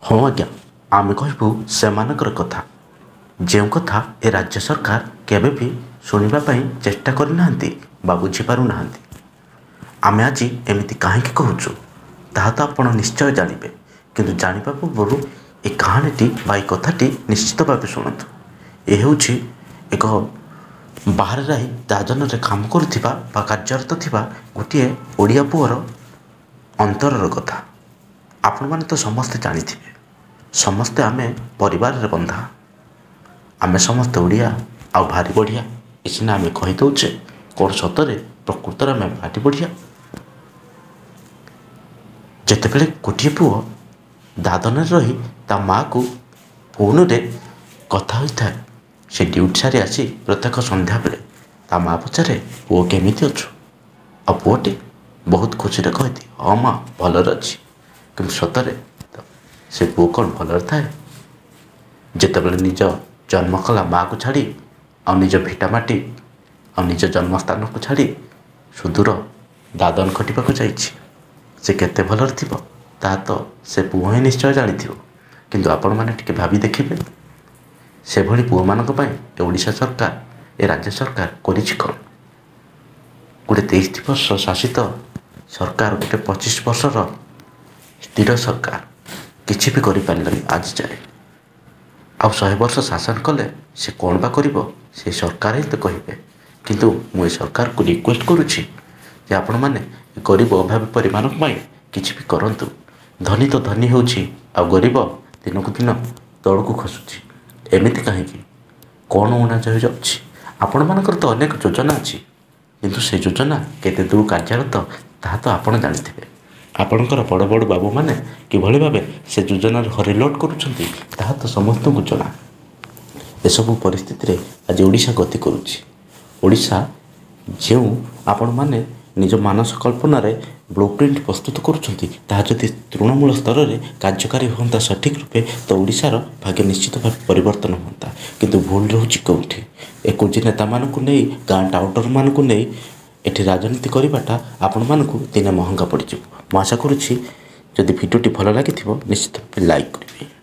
ହଁ ଆଜ୍ଞା, ଆମେ କହିବୁ ସେମାନଙ୍କର କଥା, ଯେଉଁ କଥା ଏ ରାଜ୍ୟ ସରକାର କେବେ ବି ଶୁଣିବା ପାଇଁ ଚେଷ୍ଟା କରିନାହାନ୍ତି ବା ବୁଝିପାରୁନାହାନ୍ତି। ଆମେ ଆଜି ଏମିତି କାହିଁକି କହୁଛୁ ତାହା ତ ଆପଣ ନିଶ୍ଚୟ ଜାଣିବେ, କିନ୍ତୁ ଜାଣିବା ପୂର୍ବରୁ ଏ କାହାଣୀଟି ବା ଏ କଥାଟି ନିଶ୍ଚିତ ଭାବେ ଶୁଣନ୍ତୁ। ଏ ହେଉଛି ଏକ ବାହାରେ ରହି ଦାଦନରେ କାମ କରୁଥିବା ବା କାର୍ଯ୍ୟରତ ଥିବା ଗୋଟିଏ ଓଡ଼ିଆ ପୁଅର ଅନ୍ତରର କଥା। ଆପଣମାନେ ତ ସମସ୍ତେ ଜାଣିଥିବେ, ସମସ୍ତେ ଆମେ ପରିବାରରେ ବନ୍ଧା, ଆମେ ସମସ୍ତେ ଓଡ଼ିଆ ଆଉ ଭାରି ବଢ଼ିଆ। ଏ ସିନା ଆମେ କହିଦେଉଛେ, କ'ଣ ସତରେ ପ୍ରକୃତରେ ଆମେ ଭାରି ବଢ଼ିଆ? ଯେତେବେଳେ ଗୋଟିଏ ପୁଅ ଦାଦନରେ ରହି ତା ମାଆକୁ ଫୋନରେ କଥା ହୋଇଥାଏ, ସେ ଡ୍ୟୁଟି ସାରି ଆସି ପ୍ରତ୍ୟେକ ସନ୍ଧ୍ୟାବେଳେ ତା ମାଆ ପଚାରେ, ପୁଅ କେମିତି ଅଛୁ? ଆଉ ପୁଅଟି ବହୁତ ଖୁସିରେ କହିଦିଏ, ହଁ ମା ଭଲରେ ଅଛି। କିନ୍ତୁ ସତରେ ସେ ପୁଅ କ'ଣ ଭଲରେ ଥାଏ? ଯେତେବେଳେ ନିଜ ଜନ୍ମ କଲା ମାଆକୁ ଛାଡ଼ି, ଆଉ ନିଜ ଭିଟାମାଟି ଆଉ ନିଜ ଜନ୍ମସ୍ଥାନକୁ ଛାଡ଼ି ସୁଦୂର ଦାଦନ ଖଟିବାକୁ ଯାଇଛି, ସେ କେତେ ଭଲରେ ଥିବ ତାହା ତ ସେ ପୁଅ ହିଁ ନିଶ୍ଚୟ ଜାଣିଥିବ। କିନ୍ତୁ ଆପଣମାନେ ଟିକେ ଭାବି ଦେଖିବେ, ସେଭଳି ପୁଅମାନଙ୍କ ପାଇଁ ଏ ଓଡ଼ିଶା ସରକାର, ଏ ରାଜ୍ୟ ସରକାର କରିଛି କ'ଣ? ଗୋଟେ 23 ବର୍ଷ ଶାସିତ ସରକାର, ଗୋଟେ 25 ବର୍ଷର ସ୍ଥିର ସରକାର କିଛି ବି କରିପାରିଲାନି ଆଜି ଯାଏ। ଆଉ 100 ବର୍ଷ ଶାସନ କଲେ ସେ କ'ଣ ବା କରିବ, ସେ ସରକାର ହିଁ ତ କହିବେ। କିନ୍ତୁ ମୁଁ ଏ ସରକାରକୁ ରିକ୍ୱେଷ୍ଟ କରୁଛି ଯେ ଆପଣମାନେ ଗରିବ ଅଭାବୀ ପରିବାରଙ୍କ ପାଇଁ କିଛି ବି କରନ୍ତୁ। ଧନୀ ତ ଧନୀ ହେଉଛି, ଆଉ ଗରିବ ଦିନକୁ ଦିନ ତଳକୁ ଖସୁଛି। ଏମିତି କାହିଁକି? କ'ଣ ଉଣାଯାଉଛି? ଆପଣମାନଙ୍କର ତ ଅନେକ ଯୋଜନା ଅଛି, କିନ୍ତୁ ସେ ଯୋଜନା କେତେ ଦୂର କାର୍ଯ୍ୟରତ ତାହା ତ ଆପଣ ଜାଣିଥିବେ। ଆପଣଙ୍କର ବଡ଼ ବଡ଼ ବାବୁମାନେ କିଭଳି ଭାବେ ସେ ଯୋଜନାରେ ହରିଲୋଟ କରୁଛନ୍ତି ତାହା ତ ସମସ୍ତଙ୍କୁ ଜଣା। ଏସବୁ ପରିସ୍ଥିତିରେ ଆଜି ଓଡ଼ିଶା ଗତି କରୁଛି। ଓଡ଼ିଶା ଯେଉଁ ଆପଣମାନେ ନିଜ ମାନସ କଳ୍ପନାରେ ବ୍ଲୁପ୍ରିଣ୍ଟ ପ୍ରସ୍ତୁତ କରୁଛନ୍ତି, ତାହା ଯଦି ତୃଣମୂଳ ସ୍ତରରେ କାର୍ଯ୍ୟକାରୀ ହୁଅନ୍ତା ସଠିକ୍ ରୂପେ, ତ ଓଡ଼ିଶାର ଭାଗ୍ୟ ନିଶ୍ଚିତ ଭାବେ ପରିବର୍ତ୍ତନ ହୁଅନ୍ତା। କିନ୍ତୁ ଭୁଲ ରହୁଛି କେଉଁଠି? ଏ କୁଜି ନେତାମାନଙ୍କୁ ନେଇ, ଗାଁ ଟାଉଟରମାନଙ୍କୁ ନେଇ ଏଠି ରାଜନୀତି କରିବାଟା ଆପଣମାନଙ୍କୁ ଦିନେ ମହଙ୍ଗା ପଡ଼ିଯିବ। ମୁଁ ଆଶା କରୁଛି ଯଦି ଭିଡ଼ିଓଟି ଭଲ ଲାଗିଥିବ ନିଶ୍ଚିତ ଭାବେ ଲାଇକ୍ କରିବେ।